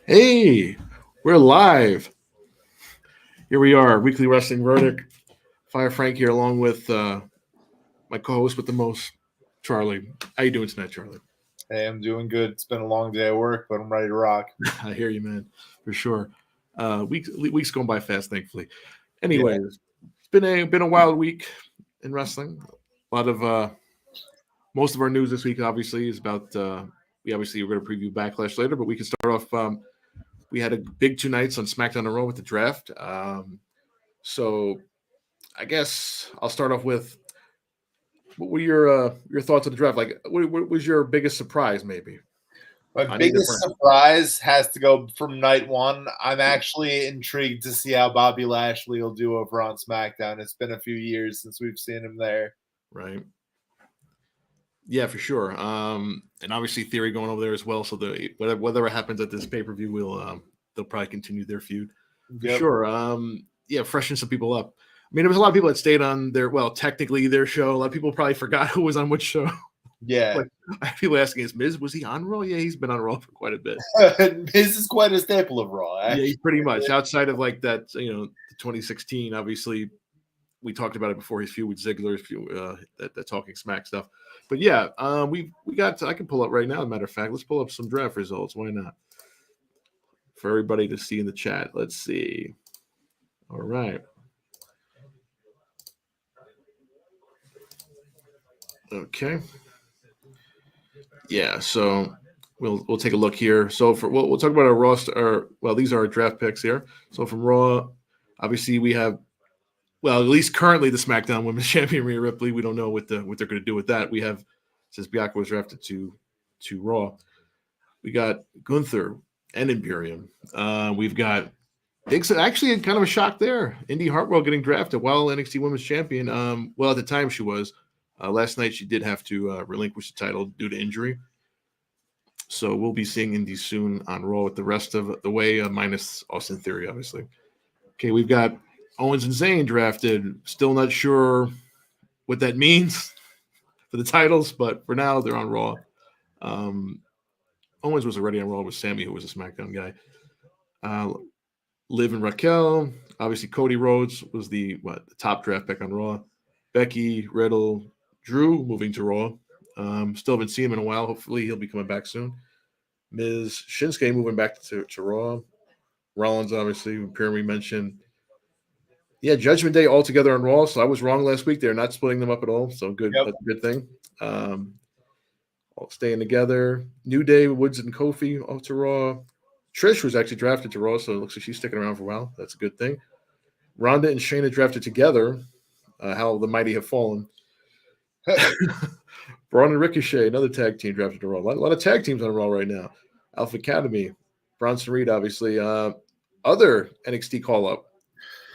Hey, we're live. Here we are, Weekly Wrestling Verdict. Fire Frank here, along with my co-host with the most, Charlie. How you doing tonight, Charlie? Hey, I'm doing good. It's been a long day at work, but I'm ready to rock. I hear you, man, for sure. Weeks going by fast, thankfully. Yeah. Anyways, it's been a wild week in wrestling. A lot of most of our news this week, obviously, is about. We're going to preview Backlash later, but we can start off. We had a big two nights on SmackDown in a row with the draft. So I guess I'll start off with what were your thoughts on the draft? Like, what was your biggest surprise, maybe My on either biggest brand? surprise has to go from night one. I'm actually intrigued to see how Bobby Lashley will do over on SmackDown. It's been a few years since we've seen him there. Right? Yeah, for sure. And obviously Theory going over there as well. So whatever happens at this pay per view, will they'll probably continue their feud for Yep. sure. Yeah, freshen some people up. I mean, there was a lot of people that stayed on technically their show. A lot of people probably forgot who was on which show. Yeah. Like, I have people asking, "Is Miz was he on Raw?" Yeah, he's been on Raw for quite a bit. This is quite a staple of Raw, Yeah, actually. he's pretty much outside of like that. The 2016. Obviously, we talked about it before, his feud with Ziggler, that talking smack stuff. But yeah, we got. I can pull up right now. As a matter of fact, let's pull up some draft results. Why not? For everybody to see in the chat. Let's see. All right. Okay. Yeah. So we'll take a look here. So we'll talk about our roster. These are our draft picks here. So from Raw, obviously we have. Well, at least currently the SmackDown Women's Champion Rhea Ripley. We don't know what they're going to do with that. We have, since Bianca was drafted to Raw, we got Gunther and Imperium. We've got actually kind of a shock there. Indy Hartwell getting drafted while NXT Women's Champion. Well, at the time she was. Last night she did have to relinquish the title due to injury. So we'll be seeing Indy soon on Raw with the rest of the way, minus Austin Theory, obviously. Okay, we've got Owens and Zayn drafted. Still not sure what that means for the titles, but for now they're on Raw. Um, Owens was already on Raw with Sammy, who was a SmackDown guy. Liv and Raquel. Obviously, Cody Rhodes was the top draft pick on Raw. Becky, Riddle, Drew moving to Raw. Still haven't seen him in a while. Hopefully, he'll be coming back soon. Miz Shinsuke moving back to Raw. Rollins, obviously, we mentioned. Yeah, Judgment Day all together on Raw. So I was wrong last week. They're not splitting them up at all. So good. Yep. That's a good thing. All staying together. New Day, Woods and Kofi off to Raw. Trish was actually drafted to Raw, so it looks like she's sticking around for a while. That's a good thing. Ronda and Shayna drafted together. How the mighty have fallen. Braun and Ricochet, another tag team drafted to Raw. A lot of tag teams on Raw right now. Alpha Academy, Bronson Reed, obviously. Other NXT call up,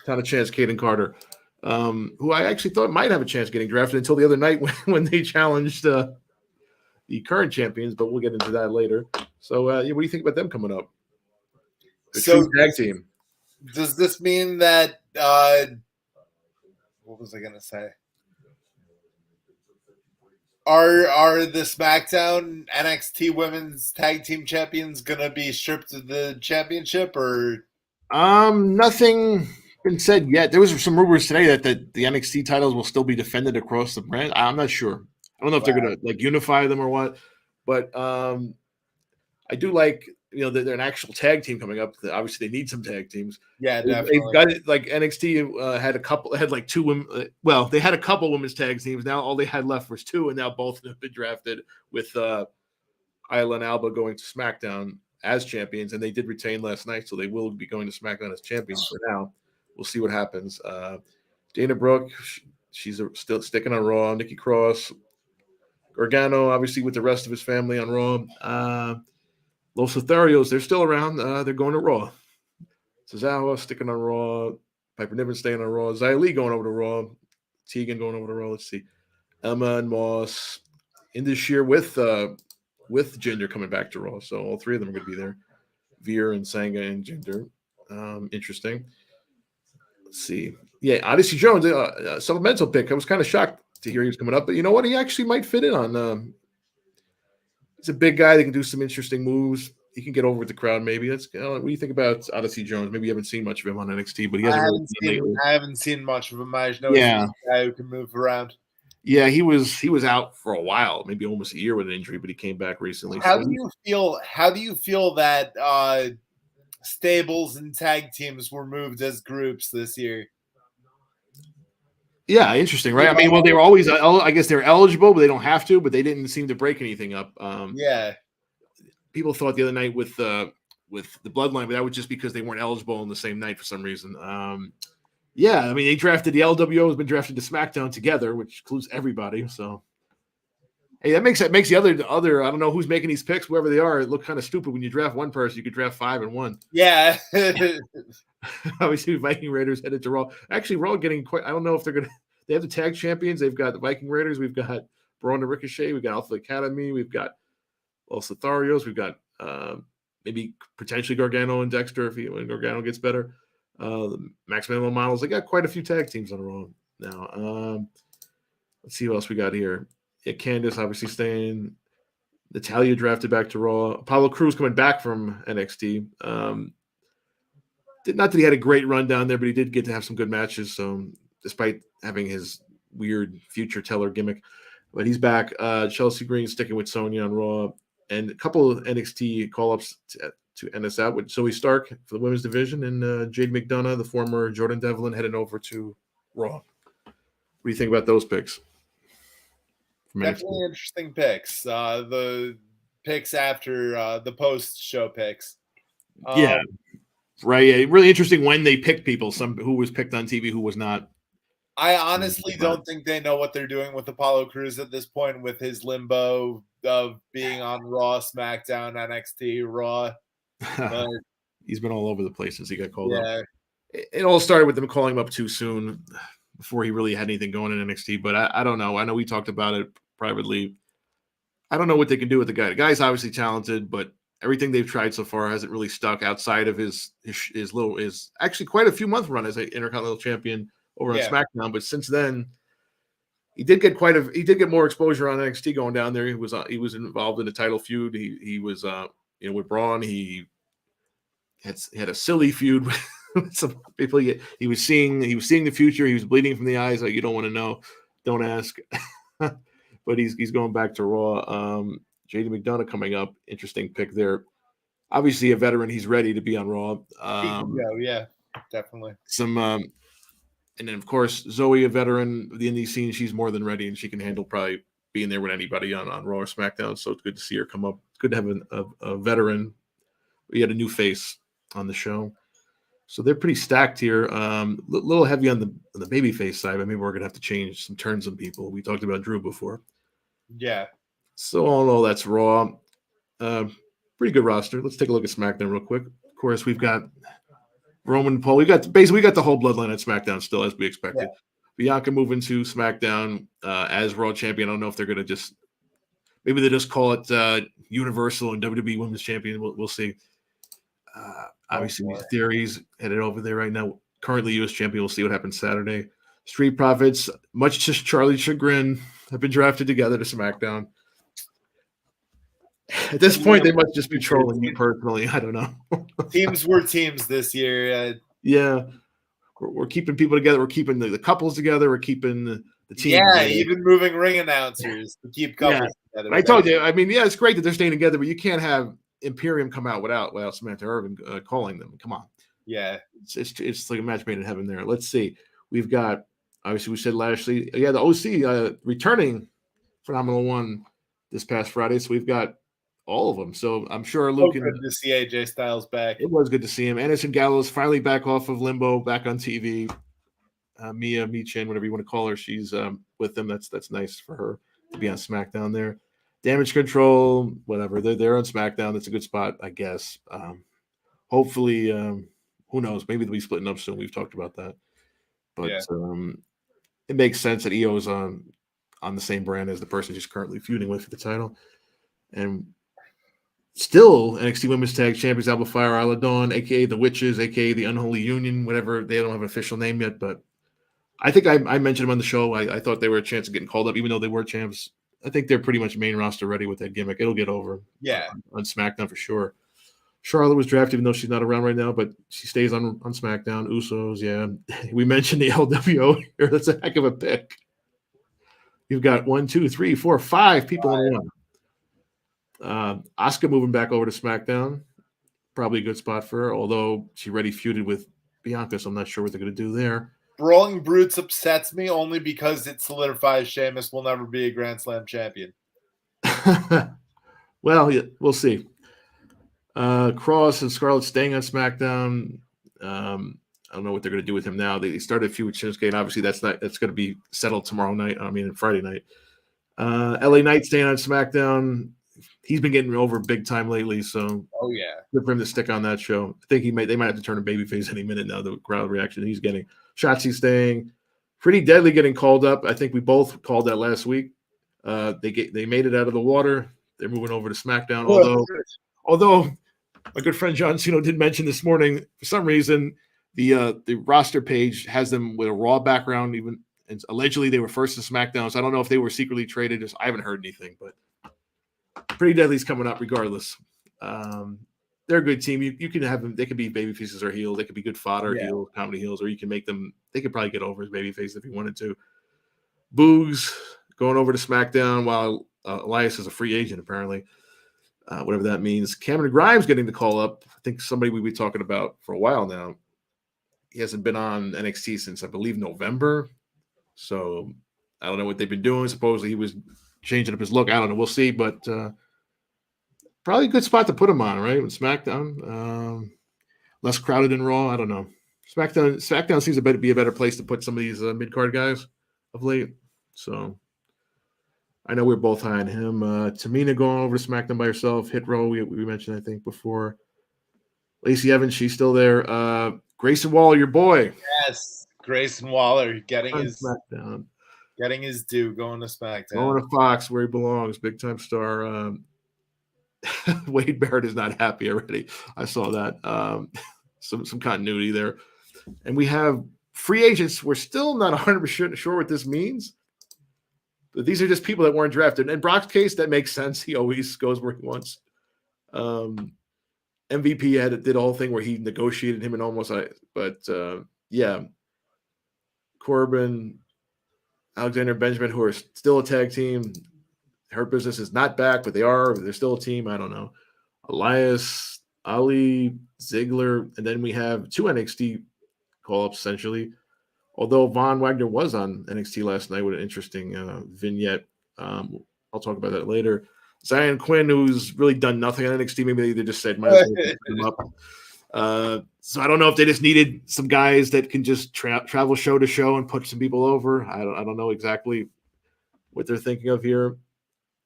ton of chance, Caden Carter, who I actually thought might have a chance getting drafted until the other night when they challenged the current champions, but we'll get into that later. So, what do you think about them coming up? A true tag team. Does this mean that what was I gonna say? Are the SmackDown NXT Women's Tag Team Champions gonna be stripped of the championship, or Nothing been said yet. There was some rumors today that the NXT titles will still be defended across the brand. I'm not sure. I don't know if they're gonna like unify them or what, but I do like they're an actual tag team coming up. Obviously, they need some tag teams. Yeah, definitely. They've got it, like NXT had like two women. Well, they had a couple women's tag teams. Now all they had left was two, and now both have been drafted with Isla and Alba going to SmackDown as champions, and they did retain last night, so they will be going to SmackDown as champions for now. We'll see what happens. Dana Brooke, she's still sticking on Raw. Nikki Cross, Gargano, obviously with the rest of his family on Raw. Los Lotharios, they're still around. They're going to Raw. Cesaro sticking on Raw. Piper Niven staying on Raw. Xia Li going over to Raw. Tegan going over to Raw. Let's see. Emma and Moss in this year with Jinder coming back to Raw. So all three of them are going to be there. Veer and Sanga and Jinder. Interesting. Let's see. Yeah, Odyssey Jones, supplemental pick. I was kind of shocked to hear he was coming up, but you know what? He actually might fit in on. He's a big guy that can do some interesting moves. he can get over with the crowd. Maybe that's what do you think about Odyssey Jones? Maybe you haven't seen much of him on NXT, but he hasn't really been lately. I haven't seen much of him. I just know Yeah. he's a guy who can move around. Yeah, he was out for a while, maybe almost a year with an injury, but he came back recently. How do you feel? How do you feel that stables and tag teams were moved as groups this year? Yeah, interesting, right? I mean, well, they were always, I guess they're eligible, but they don't have to. But they didn't seem to break anything up. Yeah, people thought the other night with the Bloodline, but that was just because they weren't eligible on the same night for some reason. Yeah, I mean, they drafted the LWO has been drafted to SmackDown together, which includes everybody. So, hey, that makes the other. I don't know who's making these picks, whoever they are. It look kind of stupid when you draft one person. You could draft 5 and 1. Yeah. Obviously, Viking Raiders headed to Raw. Actually, Raw getting quite. I don't know if they're gonna. They have the tag champions. They've got the Viking Raiders. We've got Braun and Ricochet. We've got Alpha Academy. We've got Los Lotharios. We've got maybe potentially Gargano and Dexter when Gargano gets better. The Max Minimum Models. They got quite a few tag teams on Raw now. Let's see what else we got here. Yeah, Candice obviously staying. Natalia drafted back to Raw. Apollo Crews coming back from NXT. Not that he had a great run down there, but he did get to have some good matches. So despite having his weird future teller gimmick, but he's back. Chelsea Green sticking with Sonya on Raw, and a couple of NXT call-ups to end us out with Zoe Stark for the women's division, and Jade McDonough, the former Jordan Devlin, heading over to Raw. What do you think about those picks? Definitely interesting picks. The picks after the post-show picks. Yeah. Right. Yeah, really interesting when they picked people, some who was picked on TV, who was not. I honestly don't think they know what they're doing with Apollo Crews at this point, with his limbo of being on Raw, SmackDown, NXT, Raw. But he's been all over the place since he got called up. It all started with them calling him up too soon before he really had anything going in NXT. But I don't know. I know we talked about it privately. I don't know what they can do with the guy. The guy's obviously talented, but everything they've tried so far hasn't really stuck outside of his actually quite a few month run as an Intercontinental Champion over on SmackDown. But since then, he did get more exposure on NXT going down there. He was involved in a title feud. He was with Braun. He had a silly feud with some people. He was seeing the future. He was bleeding from the eyes. Like, you don't want to know, don't ask. But he's going back to Raw. JD McDonough coming up. Interesting pick there. Obviously a veteran. He's ready to be on Raw. Yeah, definitely. And then of course Zoe, a veteran of the indie scene. She's more than ready, and she can handle probably being there with anybody on Raw or SmackDown. So it's good to see her come up. It's good to have a veteran. We had a new face on the show. So they're pretty stacked here. A little heavy on the babyface side, but maybe we're gonna have to change some turns on people. We talked about Drew before. Yeah. So all in all, that's Raw. Pretty good roster. Let's take a look at SmackDown real quick. Of course, we've got Roman and Paul. We got the whole bloodline at SmackDown still, as we expected. Bianca moving to SmackDown as Raw champion. I don't know if they're gonna maybe they just call it Universal and WWE Women's Champion. We'll see. Obviously, Theory's headed over there right now. Currently U.S. champion. We'll see what happens Saturday. Street Profits, much to Charlie's chagrin, have been drafted together to SmackDown. At this point, they must just be trolling me personally. I don't know. Teams were teams this year. Yeah. We're keeping people together. We're keeping the couples together. We're keeping the team. Yeah, even moving ring announcers to keep couples together. I told you. I mean, it's great that they're staying together, but you can't have Imperium come out without Samantha Irvin calling them. Come on. Yeah. It's like a match made in heaven there. Let's see. We've got, obviously, we said Lashley. Yeah, the OC returning Phenomenal One this past Friday. So we've got all of them. So I'm sure Luke. Good to see AJ Styles back. It was good to see him. Anderson Gallows finally back off of limbo, back on TV. Mia Michin, whatever you want to call her, she's with them. That's nice for her to be on SmackDown there. Damage Control, whatever. They're on SmackDown. That's a good spot, I guess. Hopefully, who knows? Maybe they'll be splitting up soon. We've talked about that. But it makes sense that EO is on the same brand as the person she's currently feuding with for the title. And still, NXT Women's Tag Champions Alba Fire, Isla Dawn, a.k.a. the Witches, a.k.a. the Unholy Union, whatever. They don't have an official name yet, but I think I mentioned them on the show. I thought they were a chance of getting called up, even though they were champs. I think they're pretty much main roster ready with that gimmick. It'll get over on SmackDown for sure. Charlotte was drafted, even though she's not around right now, but she stays on SmackDown. Usos, yeah. We mentioned the LWO here. That's a heck of a pick. You've got 1, 2, 3, 4, 5 people on one. Asuka moving back over to SmackDown. Probably a good spot for her, although she already feuded with Bianca, so I'm not sure what they're going to do there. Brawling Brutes upsets me only because it solidifies Sheamus will never be a Grand Slam champion. Well, yeah, we'll see. Cross and Scarlett staying on SmackDown. I don't know what they're going to do with him now. They started a feud with Shinsuke, and obviously that's going to be settled tomorrow night. I mean, Friday night. LA Knight staying on SmackDown. He's been getting over big time lately, so good for him to stick on that show. I think they might have to turn a babyface any minute now. The crowd reaction he's getting. Shotzi staying. Pretty Deadly getting called up. I think we both called that last week. They made it out of the water. They're moving over to SmackDown. Although my good friend John Cena did mention this morning, for some reason, the roster page has them with a Raw background, even, and allegedly they were first to SmackDown. So I don't know if they were secretly traded. I haven't heard anything, but Pretty Deadly's coming up regardless. They're a good team. You can have them. They could be babyfaces or heels. They could be good fodder, heel, comedy heels, or you can make them. They could probably get over as babyface if you wanted to. Boogs going over to SmackDown while Elias is a free agent apparently. Whatever that means. Cameron Grimes getting the call up. I think somebody we've been talking about for a while now. He hasn't been on NXT since, I believe, November. So I don't know what they've been doing. Supposedly he was changing up his look. I don't know. We'll see. But probably a good spot to put him on, right? With SmackDown. Less crowded than Raw. I don't know. SmackDown seems to be a better place to put some of these mid-card guys of late. So I know we're both high on him. Tamina going over to SmackDown by herself. Hit Row, we mentioned, I think, before. Lacey Evans, she's still there. Grayson Waller, your boy. Yes, Grayson Waller getting his SmackDown. Getting his due, going to SmackDown. Going to Fox, where he belongs. Big-time star. Wade Barrett is not happy already. I saw that. Some continuity there. And we have free agents. We're still not 100% sure what this means. But these are just people that weren't drafted. In Brock's case, that makes sense. He always goes where he wants. MVP did the whole thing where he negotiated him and almost. Yeah. Corbin, Alexander Benjamin, who are still a tag team. Hurt Business is not back, but they're still a team. I don't know. Elias, Ali, Ziggler, and then we have 2 NXT call-ups essentially. Although Von Wagner was on NXT last night with an interesting vignette. I'll talk about that later. Zion Quinn, who's really done nothing on NXT. Maybe they just said, might as well pick him up. So I don't know if they just needed some guys that can just travel show to show and put some people over. I don't know exactly what they're thinking of here.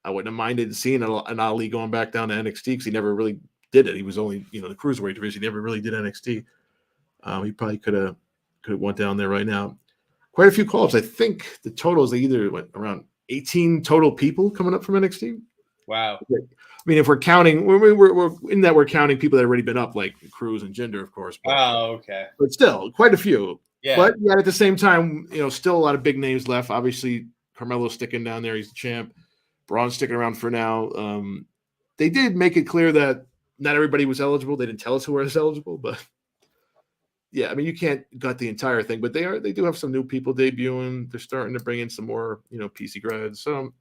I wouldn't have minded seeing an Ali going back down to NXT because he never really did it. He was only, the cruiserweight division. He never really did NXT. He probably could have went down there right now. Quite a few call-ups. I think the totals, they either went around 18 total people coming up from NXT. Wow. I mean, if we're counting, we're counting people that have already been up, like Cruz and Jinder, of course. But, okay. But still, quite a few. Yeah. But yet at the same time, still a lot of big names left. Obviously, Carmelo's sticking down there. He's the champ. Braun's sticking around for now. They did make it clear that not everybody was eligible. They didn't tell us who was eligible, but yeah, I mean, you can't gut the entire thing, but they do have some new people debuting. They're starting to bring in some more, PC grads. So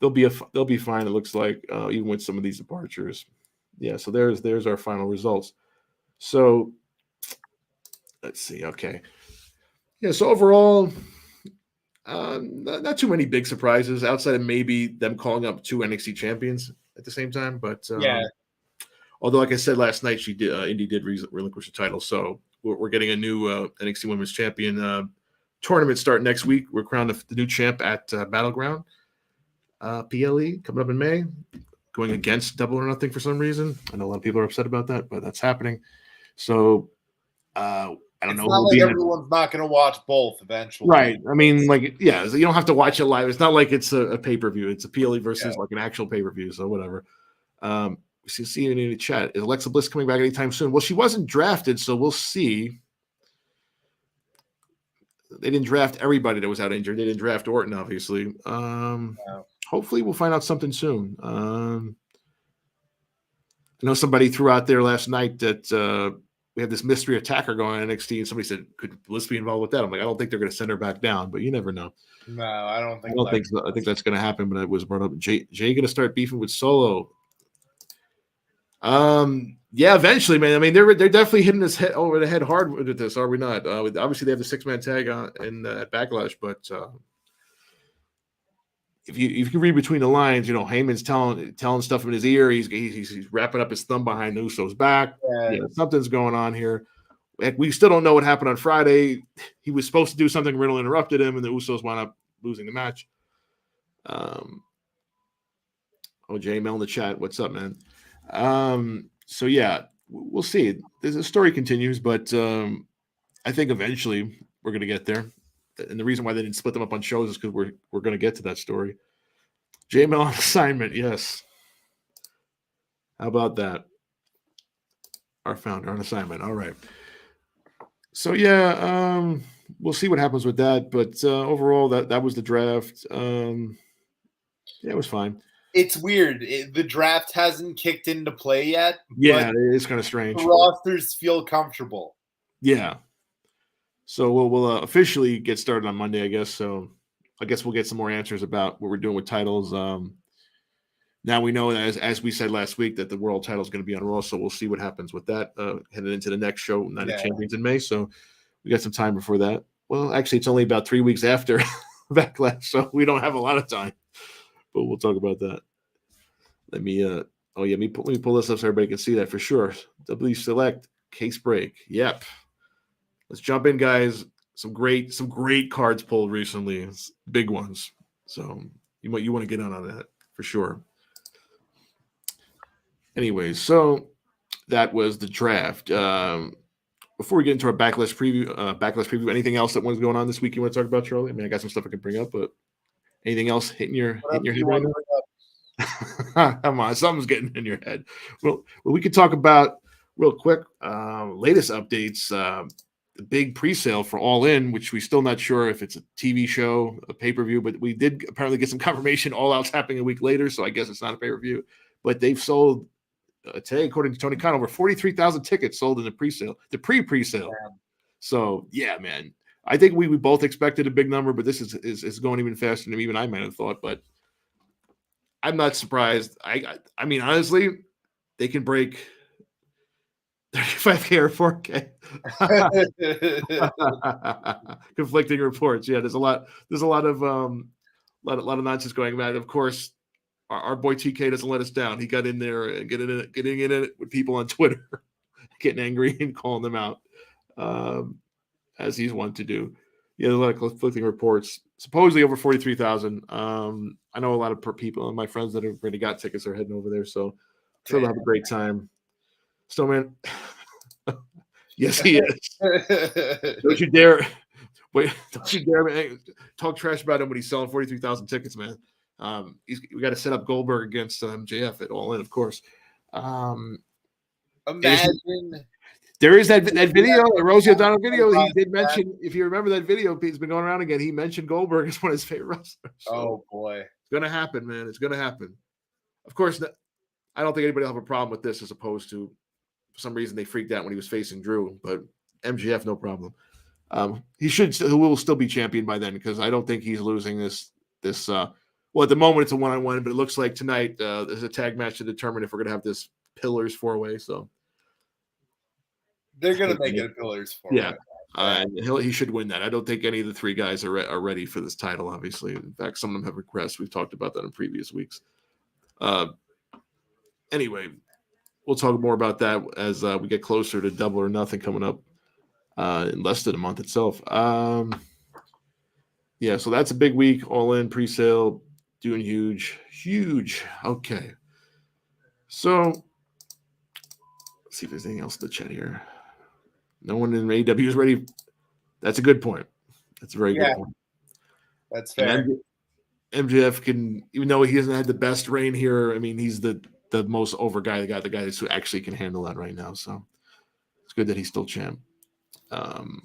they'll be fine. It looks like even with some of these departures. Yeah. So there's our final results. So let's see. Okay. Yeah. So overall, not too many big surprises outside of maybe them calling up 2 NXT champions at the same time. But yeah. Although, like I said last night, Indy did relinquish the title, so we're getting a new NXT Women's Champion tournament start next week. We're crowned the new champ at Battleground PLE coming up in May, going against Double or Nothing for some reason. I know a lot of people are upset about that, but that's happening. So I don't know. It's not like everyone's not going to watch both eventually, right? I mean, you don't have to watch it live. It's not like it's a pay-per-view. It's a PLE versus like an actual pay-per-view. So whatever. We see it in the chat. Is Alexa Bliss coming back anytime soon? Well, she wasn't drafted, so we'll see. They didn't draft everybody that was out injured. They didn't draft Orton, obviously. Hopefully, we'll find out something soon. I know somebody threw out there last night that we have this mystery attacker going on NXT, and somebody said, "Could Bliss be involved with that?" I'm like, I don't think they're going to send her back down, but you never know. No, I don't I don't think so. I think that's going to happen, but it was brought up. Jay going to start beefing with Solo. Yeah, eventually, man. I mean, they're definitely hitting us head over the head hard with this, are we not? Obviously, they have the 6-man tag on at Backlash, but if you can read between the lines, you know, Heyman's telling stuff in his ear. He's wrapping up his thumb behind Uso's back. Yeah, something's going on here. We still don't know what happened on Friday. He was supposed to do something. Riddle interrupted him, and the Usos wound up losing the match. Jay Mel in the chat. What's up, man? So yeah, we'll see. The story continues, but I think eventually we're going to get there. And the reason why they didn't split them up on shows is because we're going to get to that story. Jay Mel on assignment, yes. How about that? Our founder on assignment. All right. So yeah, we'll see what happens with that. But overall, that was the draft. Yeah, it was fine. It's weird. The draft hasn't kicked into play yet. Yeah, it's kind of strange. The rosters feel comfortable. Yeah. So we'll officially get started on Monday, I guess. So I guess we'll get some more answers about what we're doing with titles. Now we know, as we said last week, that the world title is going to be on Raw. So we'll see what happens with that headed into the next show, Night of Champions in May. So we got some time before that. Well, actually, it's only about 3 weeks after Backlash, so we don't have a lot of time. But we'll talk about that. Let me let me pull this up so everybody can see that for sure. W Select case break. Yep. Let's jump in, guys. Some great cards pulled recently. Big ones. So you want to get on that for sure. Anyways, so that was the draft. Before we get into our backlash preview, anything else that was going on this week you want to talk about, Charlie? I mean, I got some stuff I can bring up, but anything else hitting your head right now? Come on, something's getting in your head. Well, we could talk about real quick latest updates. The big pre-sale for All In, which we're still not sure if it's a TV show, a pay-per-view, but we did apparently get some confirmation All Out's happening a week later, so I guess it's not a pay-per-view. But they've sold today, according to Tony Khan, over 43,000 tickets sold in the pre-sale, the pre-sale. Yeah. So yeah, man, I think we both expected a big number, but this is going even faster than even I might have thought. But I'm not surprised. I mean, honestly, they can break 35K or 4K. Conflicting reports. Yeah, there's a lot of nonsense going on. Of course, our boy TK doesn't let us down. He got in there and getting in it with people on Twitter, getting angry and calling them out, as he's wont to do. Yeah, there's a lot of conflicting reports. Supposedly over 43,000. I know a lot of people, my friends that have already got tickets are heading over there, so I'm sure they'll have a great time. Snowman, yes, he is. Don't you dare talk trash about him when he's selling 43,000 tickets, man. We got to set up Goldberg against MJF at All In, of course. Imagine there is that video, the Rosie O'Donnell video. He did mention, if you remember that video, it's been going around again. He mentioned Goldberg as one of his favorite wrestlers. So oh boy, it's gonna happen, man. It's gonna happen. Of course, I don't think anybody will have a problem with this, as opposed to, for some reason, they freaked out when he was facing Drew, but MJF, no problem. He will still be champion by then, because I don't think he's losing this. Well, at the moment it's a one-on-one, but it looks like tonight there's a tag match to determine if we're gonna have this Pillars 4-way. So they're gonna make it a Pillars 4-way. Yeah, and he should win that. I don't think any of the three guys are ready for this title. Obviously, in fact, some of them have regressed. We've talked about that in previous weeks. Anyway, we'll talk more about that as we get closer to Double or Nothing coming up in less than a month itself. Yeah, so that's a big week. All In pre-sale, doing huge. Okay, so let's see if there's anything else in the chat here. No one in AEW is ready. That's a good point. That's a very good point. That's fair. And MJF can, even though he hasn't had the best reign here, I mean, he's the most over guy, the guy who actually can handle that right now. So it's good that he's still champ. And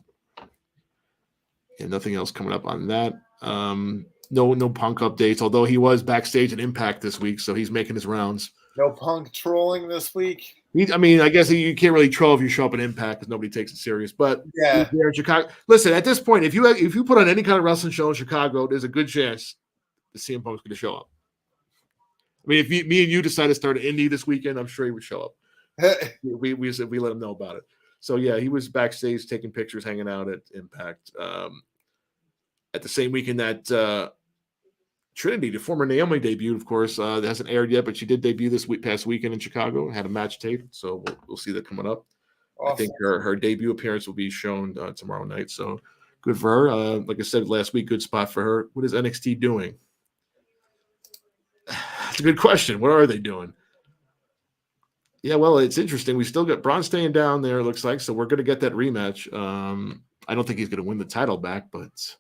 nothing else coming up on that. No Punk updates, although he was backstage at Impact this week, so he's making his rounds. No Punk trolling this week. I mean, I guess you can't really troll if you show up in Impact because nobody takes it serious. But Yeah, there in Chicago, listen. At this point, if you put on any kind of wrestling show in Chicago, there's a good chance the CM Punk's going to show up. I mean, if me and you decide to start an indie this weekend, I'm sure he would show up. we let him know about it. So yeah, he was backstage taking pictures, hanging out at Impact. At the same weekend that Trinity, the former Naomi, debuted. Of course, it hasn't aired yet, but she did debut this past weekend in Chicago. Had a match tape, so we'll see that coming up. Awesome. I think her debut appearance will be shown tomorrow night. So good for her. Like I said last week, good spot for her. What is NXT doing? That's a good question. What are they doing? Yeah, well, it's interesting. We still got Braun staying down there, it looks like, so we're going to get that rematch. I don't think he's going to win the title back, but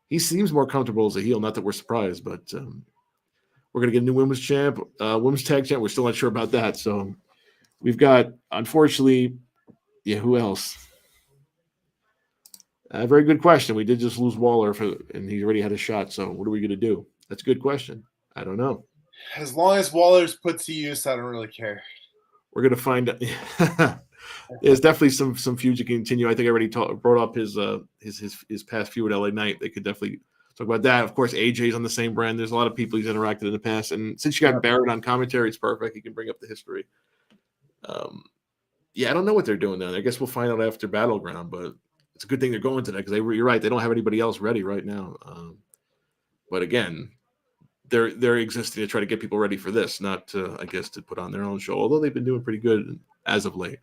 he seems more comfortable as a heel. Not that we're surprised, but we're going to get a new women's champ, women's tag champ. We're still not sure about that. So we've got, unfortunately, who else? A very good question. We did just lose Waller, and he already had a shot. So what are we going to do? That's a good question. I don't know. As long as Waller's put to use, I don't really care. We're going to find out. There's definitely some feuds to continue. I think I already brought up his past feud with LA Knight. They could definitely talk about that. Of course, AJ's on the same brand. There's a lot of people he's interacted in the past. And since you got Barrett on commentary, it's perfect. He can bring up the history. I don't know what they're doing there. I guess we'll find out after Battleground, but it's a good thing they're going to that because you're right. They don't have anybody else ready right now. But again, they're existing to try to get people ready for this, not to, I guess, to put on their own show, although they've been doing pretty good as of late.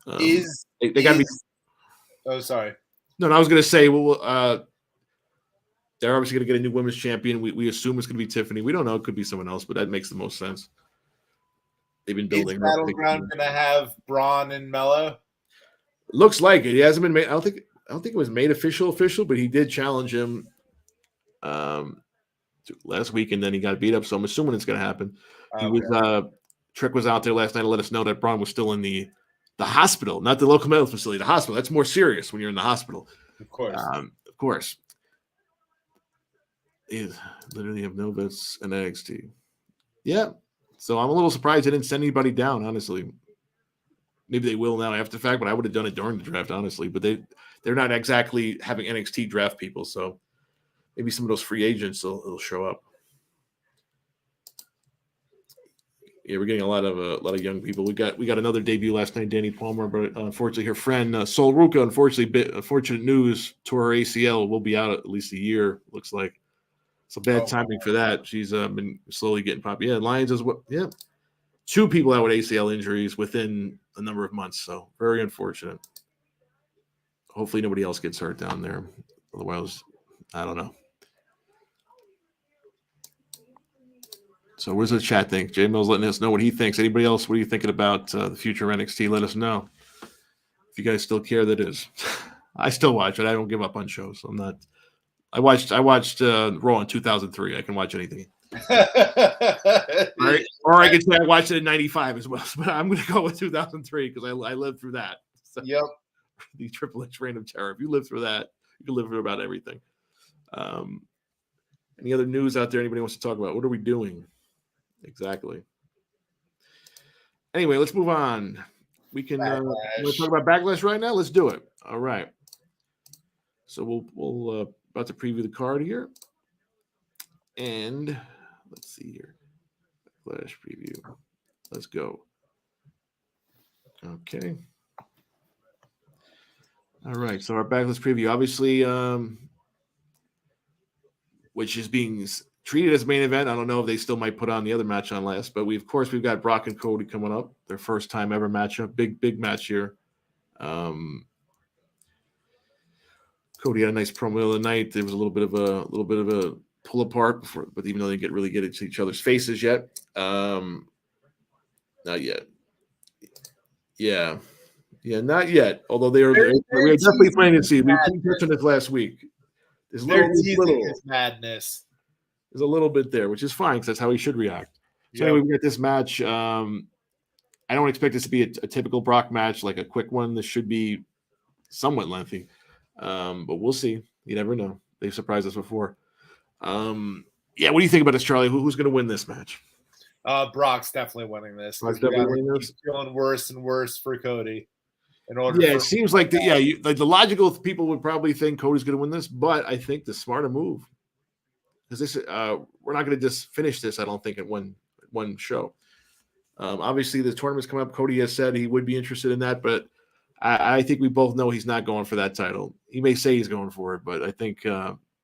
They got to be. Oh, sorry. No, I was going to say, they're obviously going to get a new women's champion. We assume it's going to be Tiffany. We don't know. It could be someone else, but that makes the most sense. They've been building. Is Battleground going to have Braun and Mello? Looks like it. He hasn't been made. I don't think it was made official, but he did challenge him last week, and then he got beat up. So I'm assuming it's going to happen. Okay. Trick was out there last night to let us know that Braun was still in the hospital, not the local medical facility, the hospital. That's more serious when you're in the hospital. Of course. Of course. Is literally have no vets and NXT. Yeah. So I'm a little surprised they didn't send anybody down, honestly. Maybe they will now after the fact, but I would have done it during the draft, honestly. But they're not exactly having NXT draft people, so maybe some of those free agents will show up. Yeah, we're getting a lot of young people. We got another debut last night, Danny Palmer, but unfortunately, her friend Sol Ruka, unfortunate news, tore her ACL. Will be out at least a year. Looks like. So bad timing for that. She's been slowly getting popular. Yeah, Lions as well. Yeah, 2 people out with ACL injuries within a number of months. So very unfortunate. Hopefully nobody else gets hurt down there. Otherwise, I don't know. So where's the chat think? J Mill's letting us know what he thinks. Anybody else? What are you thinking about the future of NXT? Let us know. If you guys still care, that is. I still watch it. I don't give up on shows. I'm not. I watched Raw in 2003. I can watch anything. Right? Or I can say I watched it in 95 as well. But I'm going to go with 2003 because I lived through that. So, yep. The Triple H reign of terror. If you live through that, you can live through about everything. Any other news out there anybody wants to talk about? What are we doing? Exactly. Anyway, let's move on. We can let's talk about Backlash right now. Let's do it. All right. So we'll about to preview the card here, and let's see here. Backlash preview. Let's go. Okay. All right. So our Backlash preview, obviously, which is being treated as main event. I don't know if they still might put on the other match on last, but we've got Brock and Cody coming up, their first time ever matchup. Big match here. Cody had a nice promo the other night. There was a little bit of a pull apart before, but even though they really get into each other's faces yet. Not yet. Yeah, not yet. Although we're definitely planning to see. We touched this last week. There's little madness. There's a little bit there, which is fine because that's how he should react. So anyway, we got this match. I don't expect this to be a typical Brock match, like a quick one. This should be somewhat lengthy, but we'll see. You never know. They've surprised us before. What do you think about this, Charlie? Who's going to win this match? Brock's definitely winning this. Brock's definitely winning this. Feeling worse and worse for Cody. In order, it seems like the logical people would probably think Cody's going to win this, but I think the smarter move, because this we're not going to just finish this. I don't think in one show. Obviously, the tournament's coming up. Cody has said he would be interested in that, but I think we both know he's not going for that title. He may say he's going for it, but I think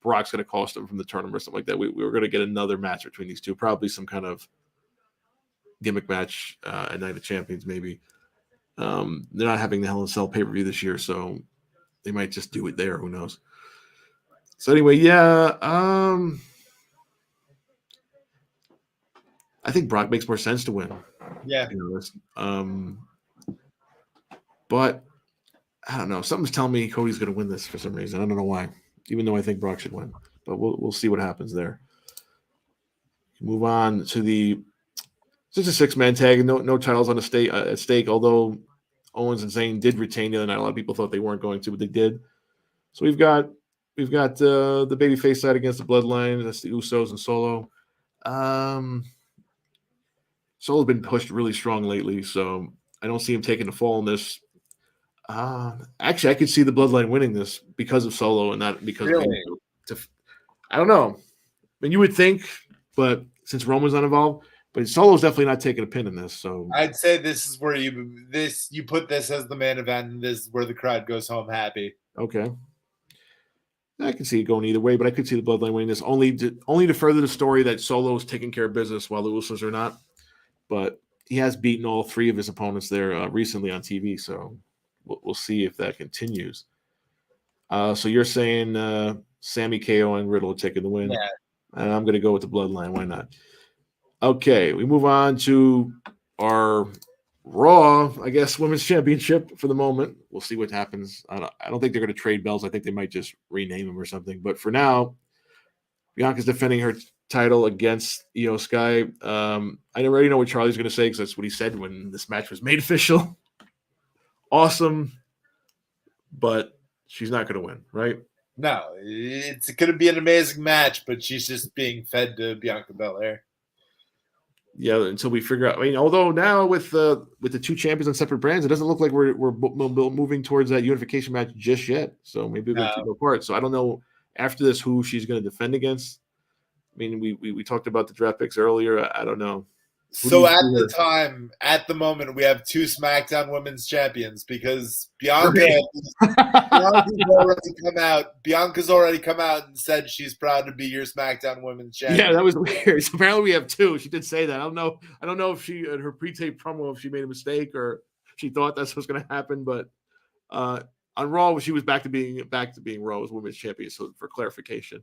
Brock's going to cost him from the tournament or something like that. We were going to get another match between these two, probably some kind of gimmick match at Night of Champions, maybe. They're not having the Hell in a Cell pay-per-view this year, so they might just do it there. Who knows? So anyway, I think Brock makes more sense to win. Yeah. But I don't know. Something's telling me Cody's going to win this for some reason. I don't know why, even though I think Brock should win. But we'll see what happens there. Move on to it's a 6-man tag. No titles on at stake. Although Owens and Zayn did retain the other night. A lot of people thought they weren't going to, but they did. So we've got the babyface side against the Bloodline. That's the Usos and Solo. Solo's been pushed really strong lately, so I don't see him taking the fall in this. Actually, I could see the Bloodline winning this because of Solo and not because of I don't know. I mean, you would think, but since Roman's not involved, but Solo's definitely not taking a pin in this. So I'd say this is where you put this as the main event, and this is where the crowd goes home happy. Okay. I can see it going either way, but I could see the Bloodline winning this only to further the story that Solo's taking care of business while the Usos are not. But he has beaten all 3 of his opponents there recently on TV, so we'll see if that continues. So you're saying Sammy, KO, and Riddle taking the win? Yeah. And I'm going to go with the Bloodline. Why not? Okay, we move on to our Raw, I guess, Women's Championship for the moment. We'll see what happens. I don't think they're going to trade belts. I think they might just rename them or something. But for now, Bianca's defending her title against Io Sky. I already know what Charlie's going to say because that's what he said when this match was made official. Awesome, but she's not going to win, right? No, it's going to be an amazing match, but she's just being fed to Bianca Belair. Yeah, until we figure out. I mean, although now with the 2 champions on separate brands, it doesn't look like we're moving towards that unification match just yet. So maybe we're going to go apart. So I don't know after this who she's going to defend against. I mean, we talked about the draft picks earlier. I don't know. So at the moment, we have 2 SmackDown Women's Champions because Bianca's already come out and said she's proud to be your SmackDown Women's Champion. Yeah, that was weird. So apparently we have 2. She did say that. I don't know if she in her pre-tape promo if she made a mistake or she thought that's what's going to happen. But on Raw, she was back to being Raw's Women's Champion. So for clarification.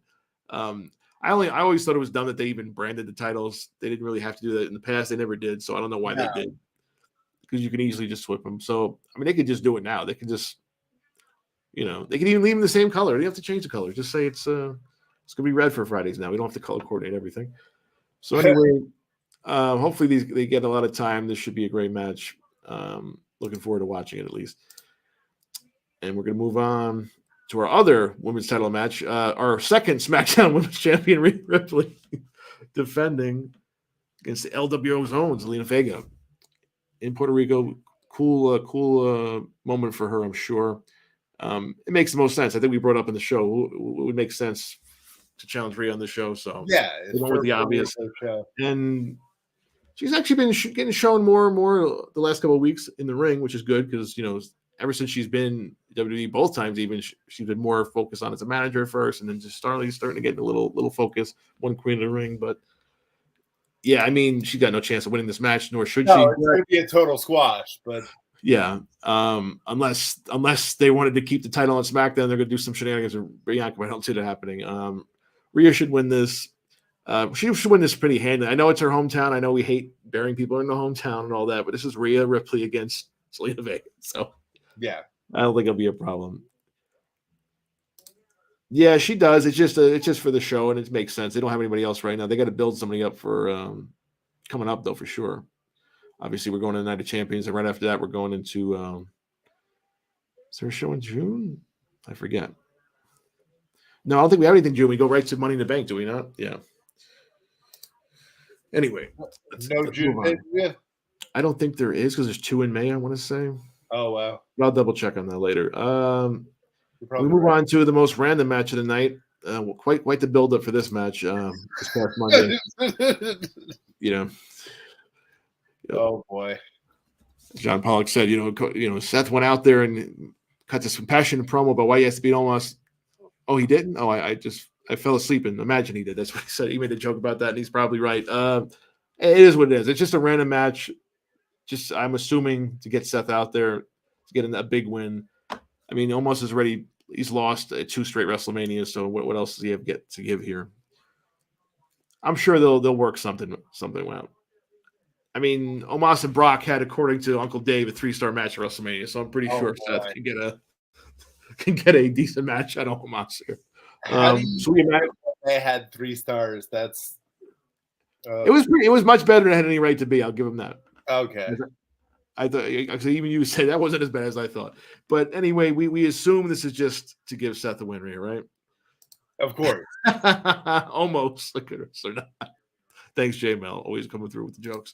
I always thought it was dumb that they even branded the titles. They didn't really have to do that in the past. They never did. So I don't know why they did. Because you can easily just swip them. So, I mean, they could just do it now. They can just, they can even leave them the same color. They don't have to change the color. Just say it's going to be red for Fridays now. We don't have to color coordinate everything. So anyway, hopefully they get a lot of time. This should be a great match. Looking forward to watching it at least. And we're going to move on to our other women's title match, our second SmackDown Women's Champion, Rhea Ripley, defending against the LWO's own Zelina Vega in Puerto Rico. Cool moment for her, I'm sure. It makes the most sense. I think we brought up in the show. It would make sense to challenge Rhea on the show. So yeah, it's with the obvious. And she's actually been getting shown more and more the last couple of weeks in the ring, which is good because ever since she's been WWE both times, even she's been more focused on as a manager first, and then just starting to get a little focus. One queen of the ring, but yeah, I mean, she got no chance of winning this match, nor should she. It's going to be a total squash, but yeah, unless they wanted to keep the title on SmackDown, they're going to do some shenanigans with Bianca. But I don't see that happening. Rhea should win this. She should win this pretty handily. I know it's her hometown. I know we hate burying people in the hometown and all that, but this is Rhea Ripley against Zelina Vega, so. Yeah, I don't think it'll be a problem. Yeah, she does. It's just for the show, and it makes sense. They don't have anybody else right now. They got to build somebody up for coming up, though, for sure. Obviously, we're going to the Night of Champions, and right after that, we're going into is there a show in June? I forget. No, I don't think we have anything in June. We go right to Money in the Bank, do we not? Yeah. Anyway, No let's June move on. pay-per-view? I don't think there is because there's 2 in May, I want to say. Oh, wow. I'll double check on that later. You're We probably move right. on to the most random match of the night. Quite the build up for this match this past Monday. You know, Oh, boy. John Pollock said, Seth went out there and cut this compassionate promo about why he has to beat Omos. Oh, he didn't? Oh, I fell asleep and imagine he did. That's what he said. He made a joke about that, and he's probably right. It is what it is. It's just a random match. Just I'm assuming to get Seth out there to get a big win. I mean, Omos is already he's lost 2 straight WrestleMania. So what else does he have to give here? I'm sure they'll work something out. I mean, Omos and Brock had, according to Uncle Dave, a 3-star match at WrestleMania. So I'm pretty sure Seth can get a decent match out of Omos here. So they had 3 stars. That's it was much better than it had any right to be. I'll give him that. okay. I thought actually even you say that wasn't as bad as I thought. But anyway, we assume this is just to give Seth a win here, right? Of course. Almost. So not. Thanks, J-Mel. Always coming through with the jokes.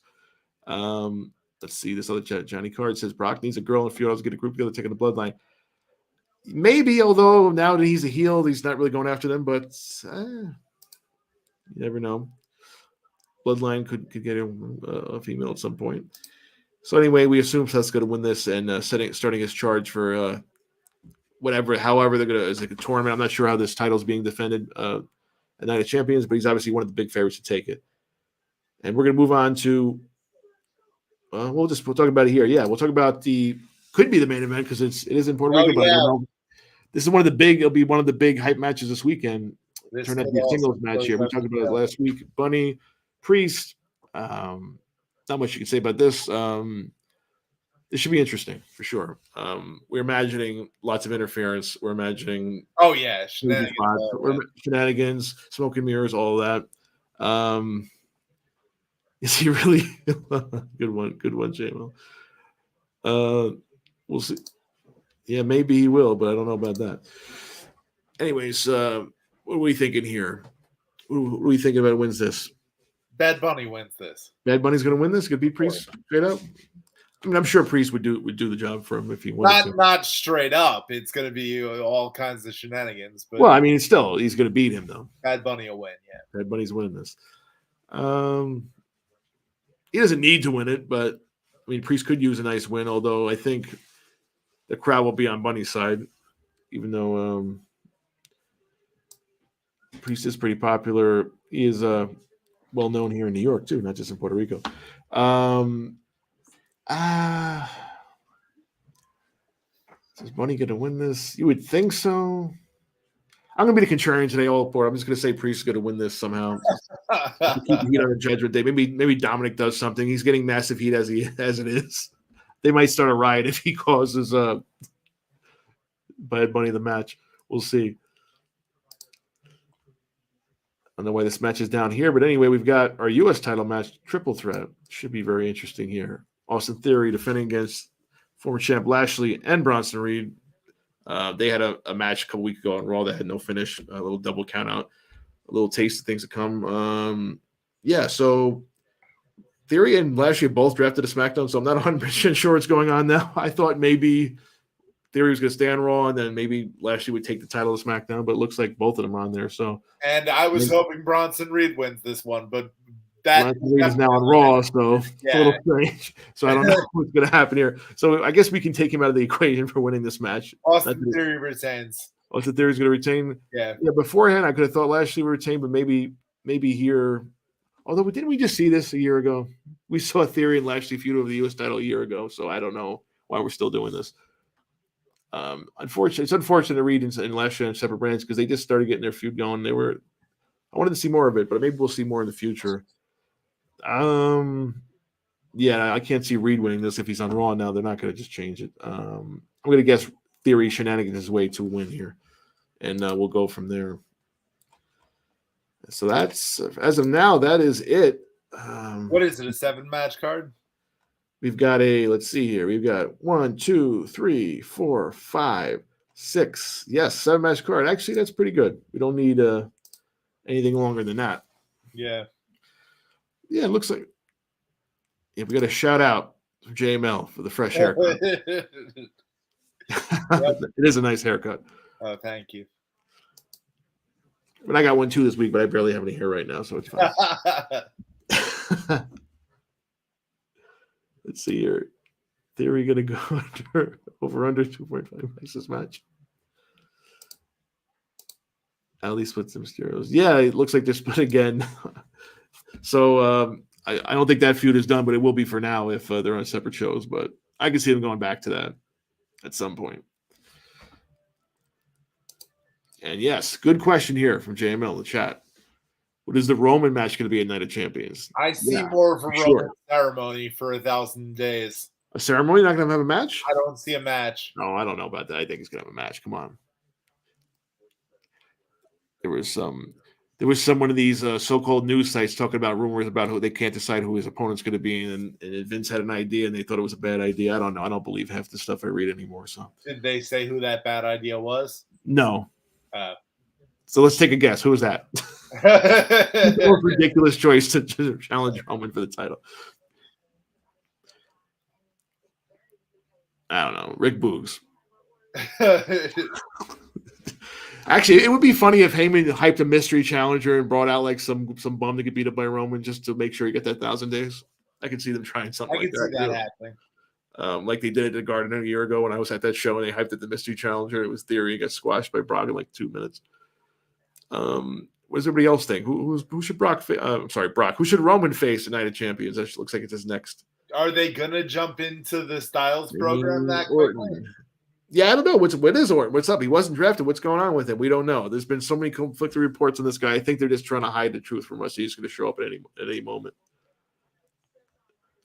Let's see. This other chat. Johnny Card says Brock needs a girl and a few others to get a group together, taking the bloodline. Maybe, although now that he's a heel, he's not really going after them, but you never know. Bloodline could get a female at some point. So anyway, we assume Seth's going to win this and starting his charge for however they're going to, as like a tournament. I'm not sure how this title is being defended at Night of Champions, but he's obviously one of the big favorites to take it. And we're going to move on to, we'll talk about it here. Yeah, we'll talk about could be the main event because it is in Puerto Rico, but I don't know. This is it'll be one of the big hype matches this weekend. Turned out to be a singles match here. We talked about it last week. Bunny, Priest. Not much you can say about this. This should be interesting for sure. We're imagining lots of interference. We're imagining shenanigans, smoke and mirrors, all of that. Is he really good one, J-Mo? We'll see. Yeah, maybe he will, but I don't know about that. Anyways, what are we thinking here? What are we thinking about wins this? Bad Bunny wins this. Bad Bunny's going to win this? Could be Priest straight up? I mean, I'm sure Priest would do the job for him if he wanted to. Not straight up. It's going to be all kinds of shenanigans. But well, I mean, still, he's going to beat him, though. Bad Bunny will win, yeah. Bad Bunny's winning this. He doesn't need to win it, but, I mean, Priest could use a nice win, although I think the crowd will be on Bunny's side, even though Priest is pretty popular. He is well known here in New York, too, not just in Puerto Rico. Is Bunny going to win this? You would think so. I'm going to be the contrarian today, all aboard. I'm just going to say Priest is going to win this somehow. Keep the heat on the Judgment Day. Maybe Dominic does something. He's getting massive heat as it is. They might start a riot if he causes Bad Bunny the match. We'll see. I don't know why this match is down here, but anyway, we've got our U.S. title match, triple threat. Should be very interesting here. Austin Theory defending against former champ Lashley and Bronson Reed. They had a match a couple weeks ago on Raw that had no finish, a little double count out, a little taste of things to come. So Theory and Lashley both drafted to SmackDown, so I'm not 100% sure what's going on now. I thought maybe Theory was going to stay on Raw, and then maybe Lashley would take the title to SmackDown, but it looks like both of them are on there. So, and I was hoping Bronson Reed wins this one, but Bronson Reed is now on Raw, so it's a little strange. So I don't know what's going to happen here. So I guess we can take him out of the equation for winning this match. Austin Theory retains. Austin Theory's going to retain. Yeah. Beforehand, I could have thought Lashley would retain, but maybe here. Although, didn't we just see this a year ago? We saw Theory and Lashley feud over the U.S. title a year ago, so I don't know why we're still doing this. It's unfortunate to Reed and Lashley on separate brands because they just started getting their feud going. I wanted to see more of it, but maybe we'll see more in the future. I can't see Reed winning this if he's on Raw now. They're not going to just change it. I'm going to guess Theory shenanigans his way to win here, and we'll go from there. So that's, as of now, that is it. What is it, a 7-match card? We've got let's see here. We've got 1, 2, 3, 4, 5, 6. Yes, 7-match card. Actually, that's pretty good. We don't need anything longer than that. Yeah. Yeah, it looks like. Yeah, we got a shout out from JML for the fresh haircut. It is a nice haircut. Oh, thank you. But I got one too this week, but I barely have any hair right now, so it's fine. Let's see here. Theory going to go under 2.5 this match. Ali splits the Mysterios. Yeah, it looks like they're split again. So I don't think that feud is done, but it will be for now if they're on separate shows. But I can see them going back to that at some point. And yes, good question here from JML in the chat. What is the Roman match going to be at Night of Champions? I see more of a Roman ceremony for 1,000 days. A ceremony? Not going to have a match? I don't see a match. No, I don't know about that. I think he's going to have a match. Come on. There was some one of these so-called news sites talking about rumors about who they can't decide who his opponent's going to be, and Vince had an idea, and they thought it was a bad idea. I don't know. I don't believe half the stuff I read anymore. So did they say who that bad idea was? No. So let's take a guess. Who is that? The most ridiculous choice to challenge Roman for the title. I don't know. Rick Boogs. Actually, it would be funny if Heyman hyped a mystery challenger and brought out like some bum that could beat up by Roman just to make sure you get that 1,000 days. I could see them trying something like that. I can see that happening. Like they did at the Garden a year ago when I was at that show and they hyped it the mystery challenger. It was Theory. He got squashed by Brock in like 2 minutes. What does everybody else think? Who should Brock? Brock. Who should Roman face at Night of Champions? That looks like it's his next. Are they gonna jump into the Styles program that quickly? Yeah, I don't know. What is Orton? What's up? He wasn't drafted. What's going on with him? We don't know. There's been so many conflicting reports on this guy. I think they're just trying to hide the truth from us. He's going to show up at any moment.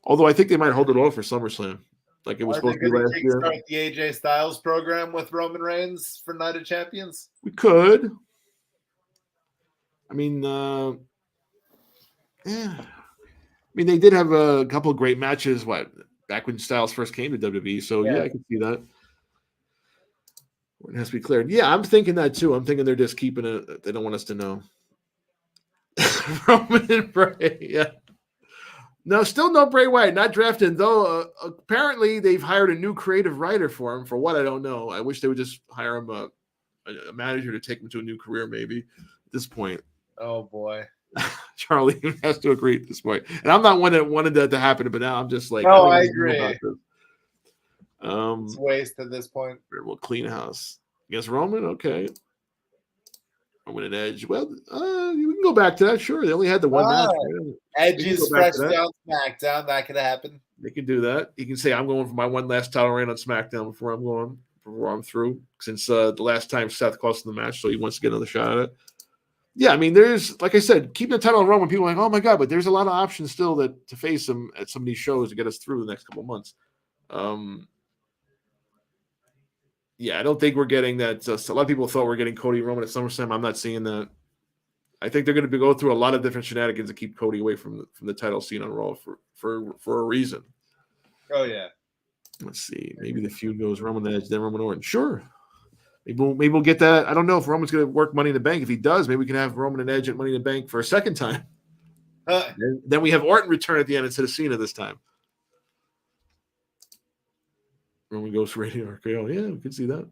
Although I think they might hold it off for SummerSlam, like it was supposed to be last year. Start the AJ Styles program with Roman Reigns for Night of Champions. We could. I mean, yeah. I mean, they did have a couple of great matches. Back when Styles first came to WWE? So yeah, I can see that. It has to be cleared. Yeah, I'm thinking that too. I'm thinking they're just keeping it. They don't want us to know. Roman and Bray, yeah. No, still no Bray Wyatt, not drafted, though. Apparently, they've hired a new creative writer for him. For what, I don't know. I wish they would just hire him a manager to take him to a new career, maybe, at this point. Oh, boy. Charlie has to agree at this point. And I'm not one that wanted that to happen, but now I'm just like, no, I agree. It's waste at this point. We'll clean house. Against Roman? Okay. Roman and Edge. Well, you can go back to that. Sure. They only had the one match. Edge is fresh down SmackDown. That could happen. They can do that. You can say, I'm going for my one last title reign on SmackDown before I'm through. Since the last time Seth cost him the match, so he wants to get another shot at it. Yeah, I mean, there's, like I said, keeping the title on Roman, people are like, oh my God, but there's a lot of options still to face him at some of these shows to get us through the next couple of months. Yeah, I don't think we're getting that. A lot of people thought we're getting Cody Roman at SummerSlam. I'm not seeing that. I think they're going to go through a lot of different shenanigans to keep Cody away from the title scene on Raw for a reason. Oh yeah. Let's see. Maybe the feud goes Roman Edge, then Roman Orton. Sure. Maybe we'll get that. I don't know if Roman's going to work Money in the Bank. If he does, maybe we can have Roman and Edge at Money in the Bank for a second time. Then we have Orton return at the end instead of Cena this time. Roman goes for radio RKO. Yeah, we can see that.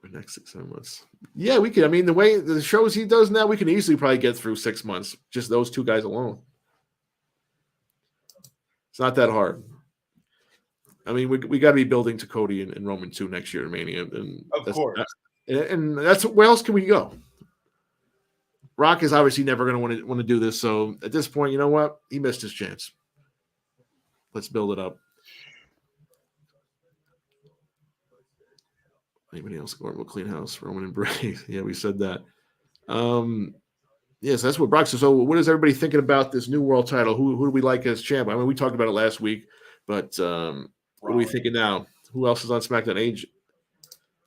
For the next 6-7 months. Yeah, we can. I mean, the way the shows he does now, we can easily probably get through 6 months. Just those two guys alone. It's not that hard. I mean, we got to be building to Cody and Roman 2 next year in Mania. And of course. And that's where else can we go? Rock is obviously never going to want to do this. So at this point, you know what? He missed his chance. Let's build it up. Anybody else going to clean house? Roman and Bray. Yeah, we said that. Yes, that's what Brock says. So what is everybody thinking about this new world title? Who do we like as champ? I mean, we talked about it last week, but what are we thinking now? Who else is on SmackDown? AJ.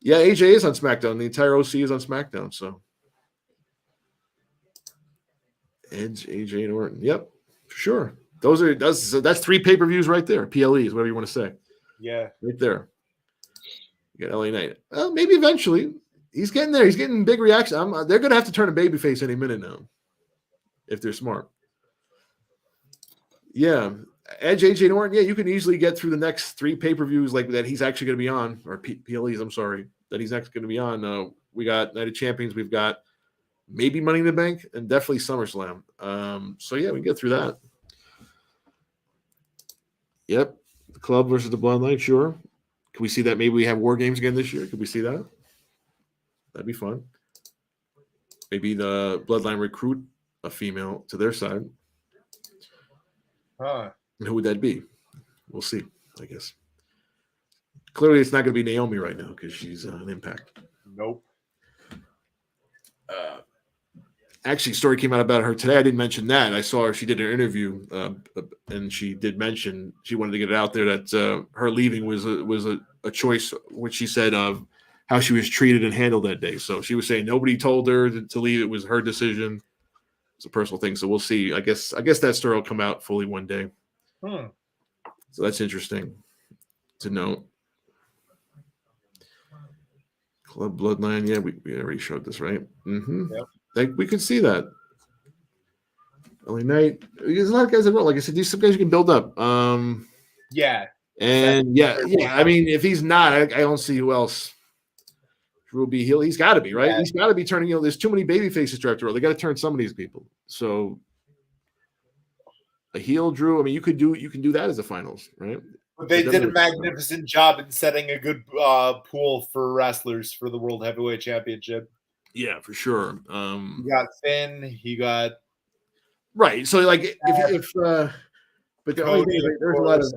Yeah, AJ is on SmackDown. The entire OC is on SmackDown. So Edge, AJ, and Orton. Yep, for sure. That's 3 pay-per-views right there. PLEs, whatever you want to say. Yeah. Right there. You got LA Knight. Maybe eventually. He's getting there. He's getting big reaction. They're going to have to turn a babyface any minute now. if they're smart. Yeah. Edge, AJ Norton, yeah, you can easily get through the next 3 pay-per-views like that he's actually going to be on, or PLEs, I'm sorry, that he's actually going to be on. We got Night of Champions, we've got maybe Money in the Bank, and definitely SummerSlam. So, yeah, we can get through that. Yep. The Club versus the Bloodline, sure. Can we see that? Maybe we have War Games again this year. Could we see that? That'd be fun. Maybe the Bloodline recruit a female to their side. Huh. And who would that be? We'll see, I guess. Clearly, it's not going to be Naomi right now because she's an Impact. Nope. Actually, a story came out about her today. I didn't mention that. I saw her. She did an interview, and she did mention she wanted to get it out there that her leaving was a choice, which she said of how she was treated and handled that day. So she was saying nobody told her to leave. It was her decision. It's a personal thing. So we'll see. I guess that story will come out fully one day. So that's interesting to note. Club Bloodline, yeah, we already showed this, right? Mm-hmm. Yep. We could see that. LA Knight. There's a lot of guys that will. Like I said, these some guys you can build up. Yeah. And yeah. I mean, if he's not, I don't see who else. Drew be heel. He's got to be, right? Yeah. He's got to be turning. There's too many baby faces to after all. They got to turn some of these people. So a heel Drew. I mean, you can do that as the finals, right? But they did a magnificent job in setting a good pool for wrestlers for the World Heavyweight Championship. Yeah, for sure. You got Finn. You got right. So like but the only thing is, there's a lot of.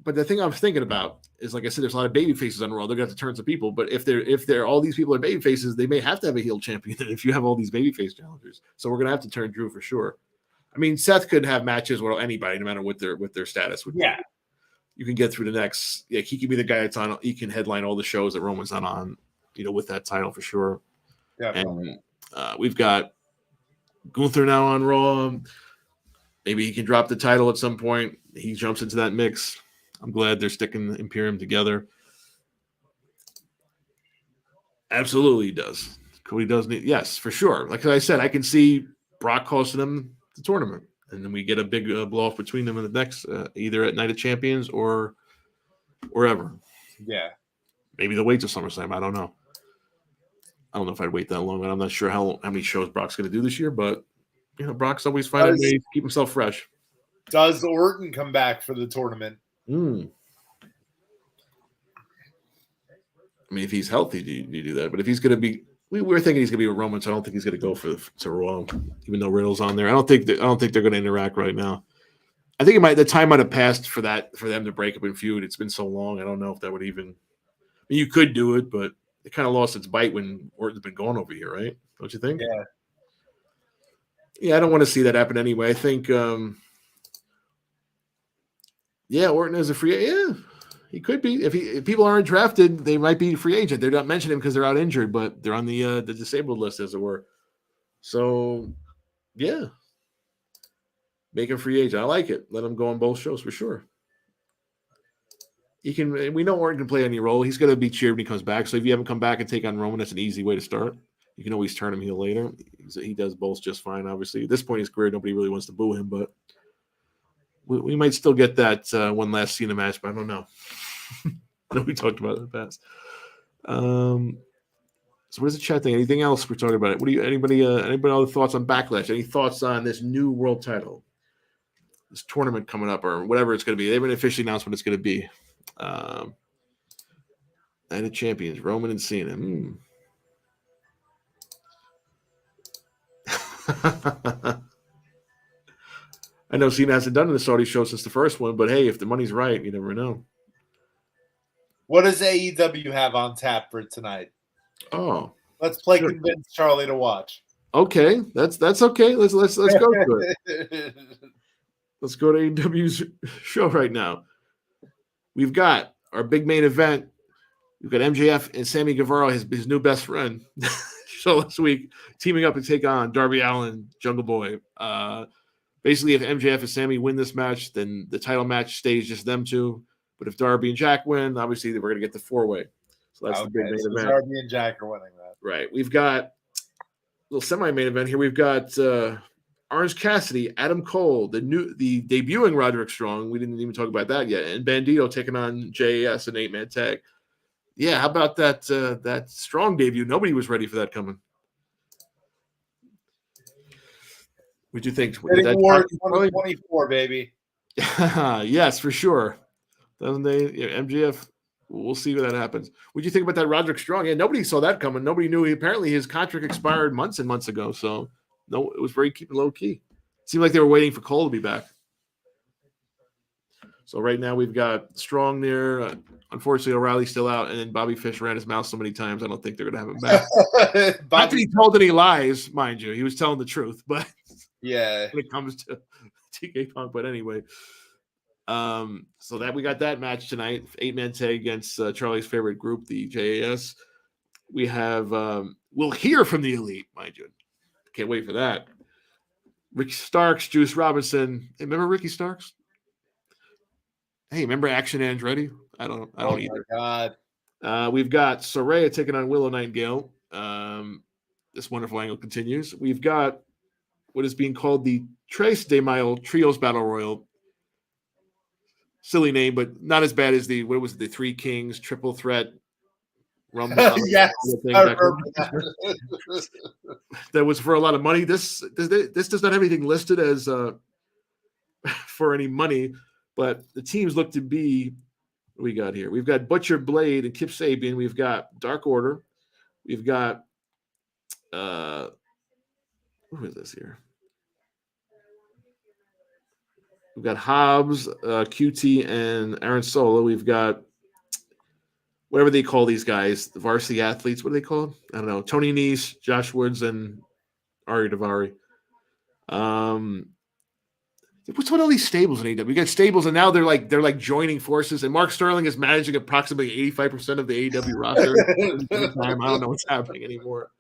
But the thing I was thinking about is, like I said, there's a lot of baby faces on Raw. They're going to have to turn some people. But if they're all these people are baby faces, they may have to have a heel champion. If you have all these baby face challengers, so we're going to have to turn Drew for sure. I mean, Seth could have matches with anybody, no matter what their status would be. Yeah. You can get through the next. Yeah, he can be the guy that's on. He can headline all the shows that Roman's not on. With that title for sure. Yeah. And we've got Gunther now on Raw. Maybe he can drop the title at some point. He jumps into that mix. I'm glad they're sticking Imperium together. Absolutely, he does. Cody does need, yes, for sure. Like I said, I can see Brock costing him the tournament, and then we get a big blow off between them in the next, either at Night of Champions or wherever. Yeah, maybe they'll wait till SummerSlam. I don't know. I don't know if I'd wait that long, and I'm not sure how many shows Brock's going to do this year. But Brock's always finding ways to keep himself fresh. Does Orton come back for the tournament? I mean, if he's healthy, do you do that? But if he's going to be, we were thinking he's going to be with Roman, so I don't think he's going to go to Raw, even though Riddle's on there. I don't think they're going to interact right now. I think the time might have passed for them to break up and feud. It's been so long. I don't know if that would even. I mean, you could do it, but it kind of lost its bite when Orton's been gone over here, right? Don't you think? Yeah. Yeah, I don't want to see that happen anyway. I think. Yeah, Orton is a free agent. Yeah, he could be. If people aren't drafted, they might be free agent. They're not mentioning him because they're out injured, but they're on the disabled list, as it were. So, yeah. Make him free agent. I like it. Let him go on both shows for sure. He can. We know Orton can play any role. He's going to be cheered when he comes back. So if you have him come back and take on Roman, that's an easy way to start. You can always turn him heel later. He does both just fine, obviously. At this point in his career, nobody really wants to boo him, but we might still get that one last Cena match, but I don't know. I know we talked about it in the past. So what does the chat think? Anything else we're talking about? It? What do you? Anybody other thoughts on Backlash? Any thoughts on this new world title? This tournament coming up or whatever it's going to be. They haven't officially announced what it's going to be. Night of Champions, Roman and Cena. I know Cena hasn't done the Saudi show since the first one, but hey, if the money's right, you never know. What does AEW have on tap for tonight? Oh, let's play Convince Charlie to watch. Okay, that's okay. Let's go to it. Let's go to AEW's show right now. We've got our big main event. We've got MJF and Sammy Guevara, his new best friend, show this week, teaming up to take on Darby Allin, Jungle Boy. Basically, if MJF and Sammy win this match, then the title match stays just them two. But if Darby and Jack win, obviously we're going to get the four-way. So that's the big main event. Darby and Jack are winning that. Right. We've got a little semi-main event here. We've got Orange Cassidy, Adam Cole, the debuting Roderick Strong. We didn't even talk about that yet. And Bandito taking on JAS, an 8-man tag. Yeah, how about that Strong debut? Nobody was ready for that coming. What'd you think? Getting War 2024, baby. Yes, for sure. Doesn't they? Yeah, MJF. We'll see what that happens. What'd you think about that Roderick Strong? Yeah, nobody saw that coming. Nobody knew. Apparently, his contract expired months and months ago. So, no, it was very low key. It seemed like they were waiting for Cole to be back. So right now we've got Strong there. Unfortunately, O'Reilly's still out, and then Bobby Fish ran his mouth so many times. I don't think they're going to have him back. Not that he told any lies, mind you. He was telling the truth, but yeah, when it comes to TK Punk. But anyway, so that we got that match tonight, 8-man tag against Charlie's favorite group, the JAS. We have we'll hear from the Elite, mind you. Can't wait for that. Ricky Starks, Juice Robinson. Hey, remember Ricky Starks? Hey, remember Action Andretti? I don't either. My God. We've got Soraya taking on Willow Nightingale. This wonderful angle continues. We've got what is being called the Tres de Mayo Trios Battle Royal. Silly name, but not as bad as the Three Kings Triple Threat Rumble. Yes, I remember that. That was for a lot of money. This does not have anything listed as for any money, but the teams look to be. What we got here? We've got Butcher Blade and Kip Sabian. We've got Dark Order. We've got who is this here? We've got Hobbs, QT, and Aaron Solo. We've got whatever they call these guys, the varsity athletes. What are they called? I don't know. Tony Nese, Josh Woods, and Ari Daivari. What's with all these stables in AEW? We got stables, and now they're like joining forces. And Mark Sterling is managing approximately 85% of the AEW roster. I don't know what's happening anymore.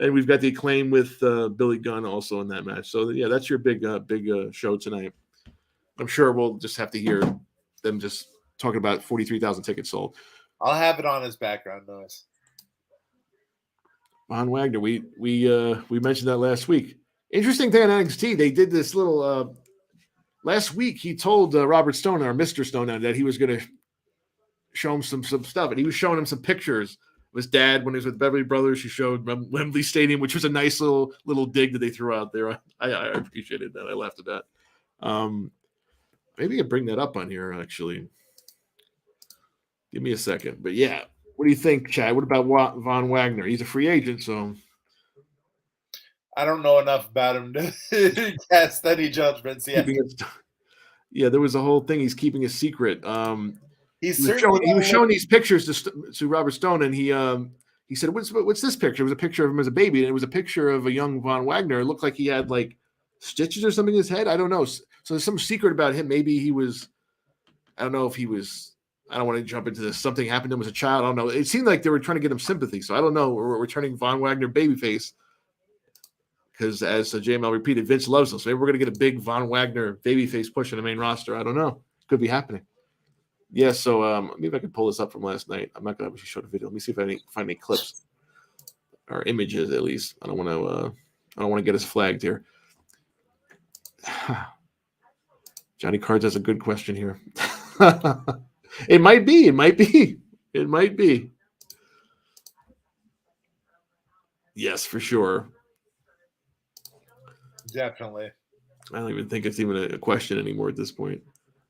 And we've got the Acclaim with Billy Gunn also in that match. So yeah, that's your big show tonight. I'm sure we'll just have to hear them just talking about 43,000 tickets sold. I'll have it on as background noise. Von Wagner, we mentioned that last week. Interesting thing on NXT, they did this little last week. He told Robert Stone, or Mr. Stone, that he was going to show him some stuff, and he was showing him some pictures of his dad when he was with Beverly Brothers. He showed Wembley Stadium, which was a nice little dig that they threw out there. I appreciated that. I laughed at that. Maybe I bring that up on here actually. Give me a second, but yeah. What do you think, Chad? What about Von Wagner? He's a free agent, so. I don't know enough about him to cast any judgments yet. Yeah, there was a whole thing. He's keeping a secret. He was showing these pictures to Robert Stone, and he said, "What's this picture?" It was a picture of him as a baby, and it was a picture of a young Von Wagner. It looked like he had like stitches or something in his head. I don't know. So there's some secret about him. Maybe he was. I don't know if he was. I don't want to jump into this. Something happened to him as a child. I don't know. It seemed like they were trying to get him sympathy. So I don't know. We're turning Von Wagner babyface. Because as JML repeated, Vince loves us. Maybe we're going to get a big Von Wagner babyface push in the main roster. I don't know. Could be happening. Yeah, so maybe I can pull this up from last night. I'm not going to actually show the video. Let me see if I find any clips or images at least. I don't want to get us flagged here. Johnny Cards has a good question here. It might be. Yes, for sure. Definitely. I don't even think it's even a question anymore at this point.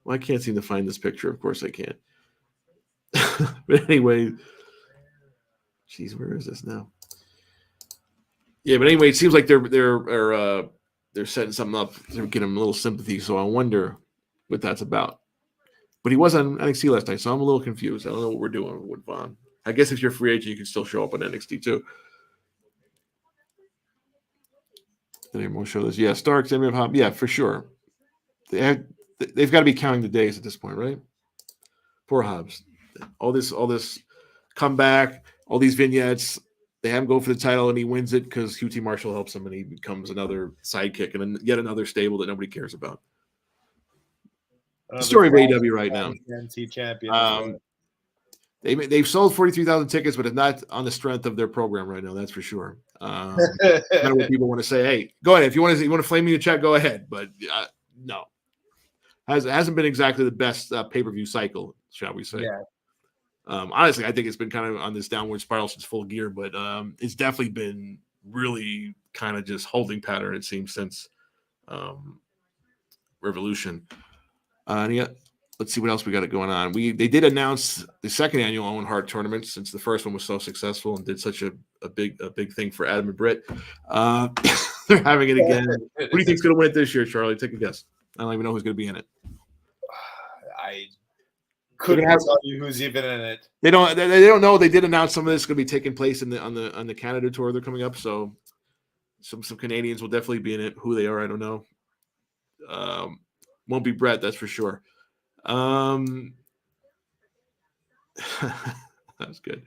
Well, I can't seem to find this picture. Of course I can't. But anyway, geez, where is this now? Yeah, but anyway, it seems like they're setting something up to get him a little sympathy. So I wonder what that's about. But he was on NXT last night, so I'm a little confused. I don't know what we're doing with Von. I guess if you're a free agent, you can still show up on NXT too. Did anyone show this? Yeah, Starks, MF Hop. Yeah, for sure. They've got to be counting the days at this point, right? Poor Hobbs. All this comeback, all these vignettes. They have him go for the title, and he wins it because QT Marshall helps him, and he becomes another sidekick and then yet another stable that nobody cares about. The story of AEW right now. NXT champion. they've sold 43,000 tickets, but it's not on the strength of their program right now. That's for sure. Kind of what people want to say. Hey, go ahead if you want to flame me a check, go ahead. But no, hasn't been exactly the best pay-per-view cycle, shall we say? Yeah. Honestly, I think it's been kind of on this downward spiral since Full Gear, but it's definitely been really kind of just holding pattern. It seems since Revolution. Let's see what else we got going on. They did announce the second annual Owen Hart tournament since the first one was so successful and did such a big thing for Adam and Britt. They're having it again. Who do you think's going to win it this year, Charlie? Take a guess. I don't even know who's going to be in it. I couldn't tell you who's even in it. They don't know. They did announce some of this is going to be taking place on the Canada tour. They're coming up, so some Canadians will definitely be in it. Who they are, I don't know. Won't be Brett, that's for sure. That was good.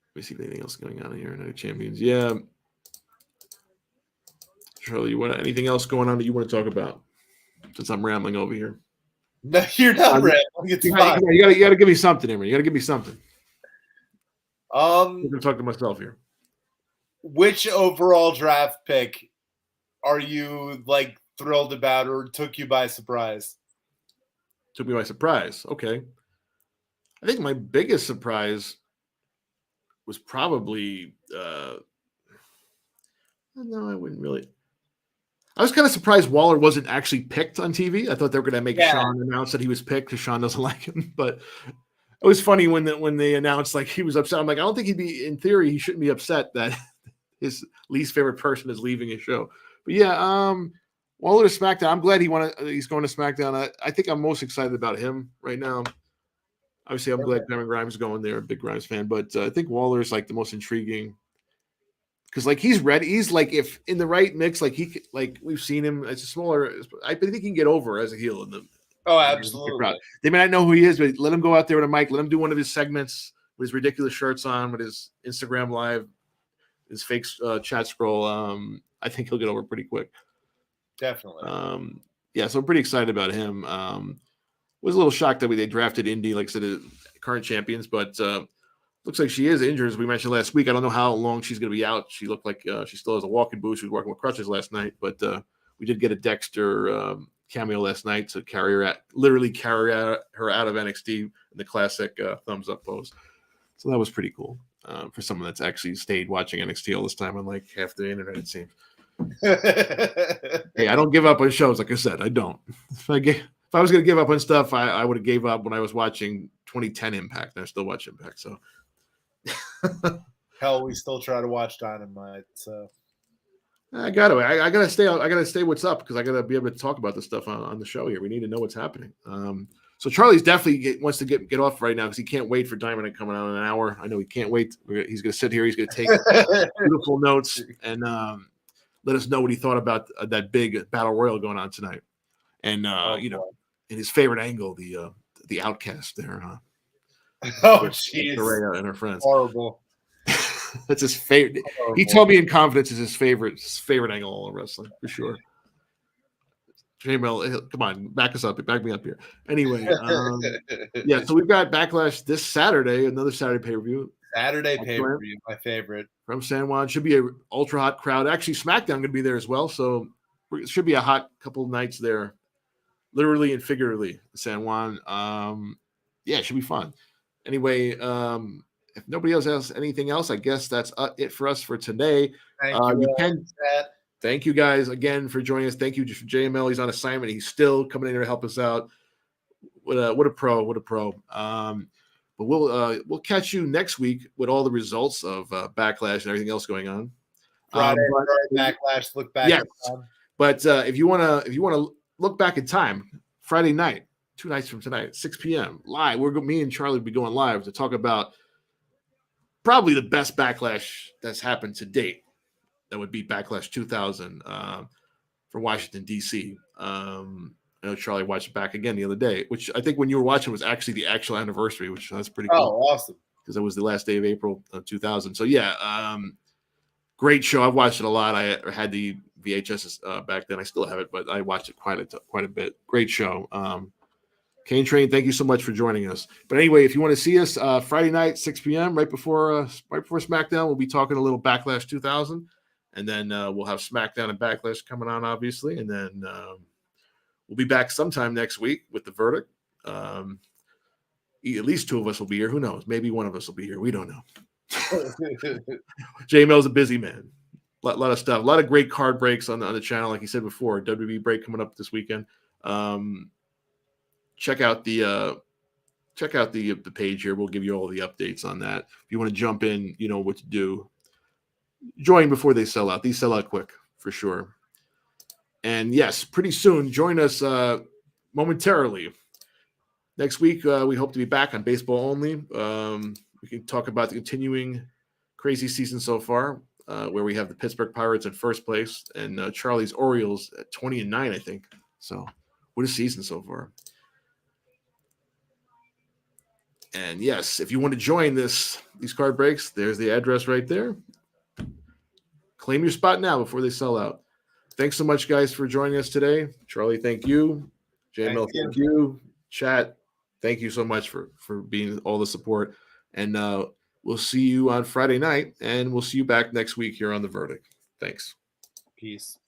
Let me see if anything else going on here. Night of Champions. Yeah. Charlie, you want anything else going on that you want to talk about? Since I'm rambling over here. No, you're not rambling. It's fine. You gotta give me something, Emery. You gotta give me something. I'm gonna talk to myself here. Which overall draft pick are you like thrilled about or took you by surprise? Took me by surprise. Okay. I think my biggest surprise was probably no, I wouldn't really. I was kind of surprised Waller wasn't actually picked on TV. I thought they were going to make Sean announce that he was picked because Sean doesn't like him. But it was funny when they announced like he was upset. I'm like, I don't think in theory, he shouldn't be upset that his least favorite person is leaving his show. But yeah, Waller to SmackDown. I'm glad he's going to SmackDown. I think I'm most excited about him right now. Obviously, I'm glad Cameron Grimes is going there. I'm a big Grimes fan, but I think Waller is like the most intriguing because like he's ready. He's like if in the right mix, like we've seen him. It's a smaller. I think he can get over as a heel in the. Oh, absolutely. They may not know who he is, but let him go out there with a mic. Let him do one of his segments with his ridiculous shirts on, with his Instagram live, his fake chat scroll. I think he'll get over pretty quick. Definitely. Yeah, so I'm pretty excited about him. Was a little shocked that they drafted Indy, like I said, current champions, but looks like she is injured, as we mentioned last week. I don't know how long she's going to be out. She looked like she still has a walking boot. She was working with crutches last night, but we did get a Dexter cameo last night to literally carry her out of NXT in the classic thumbs up pose. So that was pretty cool for someone that's actually stayed watching NXT all this time on like half the internet, it seems. Hey, I don't give up on shows. Like I said, I don't. If I was going to give up on stuff, I would have gave up when I was watching 2010 Impact. And I still watch Impact. So, hell, we still try to watch Dynamite. So, I gotta stay what's up because I gotta be able to talk about this stuff on the show here. We need to know what's happening. So Charlie's definitely wants to get off right now because he can't wait for Dynamite coming out in an hour. I know he can't wait. He's going to sit here. He's going to take beautiful notes and let us know what he thought about that big battle royal going on tonight. And in his favorite angle, the Outcast there. Oh, jeez. Saraya and her friends. Horrible. That's his favorite. Horrible. He told me in confidence is his favorite angle all in wrestling for sure. J-Mel, come on, back me up here. Anyway, yeah. So we've got Backlash this Saturday, another Saturday pay-per-view. Saturday pay-per-view, my favorite. From San Juan, should be an ultra hot crowd. Actually, SmackDown going to be there as well, so it should be a hot couple of nights there, literally and figuratively. San Juan, yeah, it should be fun. Anyway, if nobody else has anything else, I guess that's it for us for today. Thank you guys again for joining us. Thank you for JML. He's on assignment. He's still coming in here to help us out. What a pro. But we'll catch you next week with all the results of Backlash and everything else going on. Friday Backlash. Look back. Yes. But if you wanna look back in time, Friday night, 2 nights from tonight, 6 p.m. live. Me and Charlie will be going live to talk about probably the best Backlash that's happened to date. That would be Backlash 2000 for Washington, D.C. I know Charlie watched it back again the other day, which I think when you were watching was actually the actual anniversary, which that's pretty cool. Oh, awesome. Because it was the last day of April of 2000. So, yeah, great show. I've watched it a lot. I had the VHS back then. I still have it, but I watched it quite a bit. Great show. Kane Train, thank you so much for joining us. But anyway, if you want to see us Friday night, 6 p.m., right before SmackDown, we'll be talking a little Backlash 2000. And then we'll have SmackDown and Backlash coming on, obviously. And then we'll be back sometime next week with the verdict. At least two of us will be here. Who knows? Maybe one of us will be here. We don't know. J-Mel's a busy man. A lot of stuff. A lot of great card breaks on the channel. Like you said before, WWE break coming up this weekend. Check out the page here. We'll give you all the updates on that. If you want to jump in, you know what to do. Join before they sell out. These sell out quick for sure. And yes, pretty soon, join us momentarily. Next week, we hope to be back on Baseball Only. We can talk about the continuing crazy season so far, where we have the Pittsburgh Pirates in first place and Charlie's Orioles at 20-9, I think. So, what a season so far. And yes, if you want to join these card breaks, there's the address right there. Claim your spot now before they sell out. Thanks so much, guys, for joining us today. Charlie, thank you. JML, thank you. Chat, thank you so much for being all the support. And we'll see you on Friday night, and we'll see you back next week here on The Verdict. Thanks. Peace.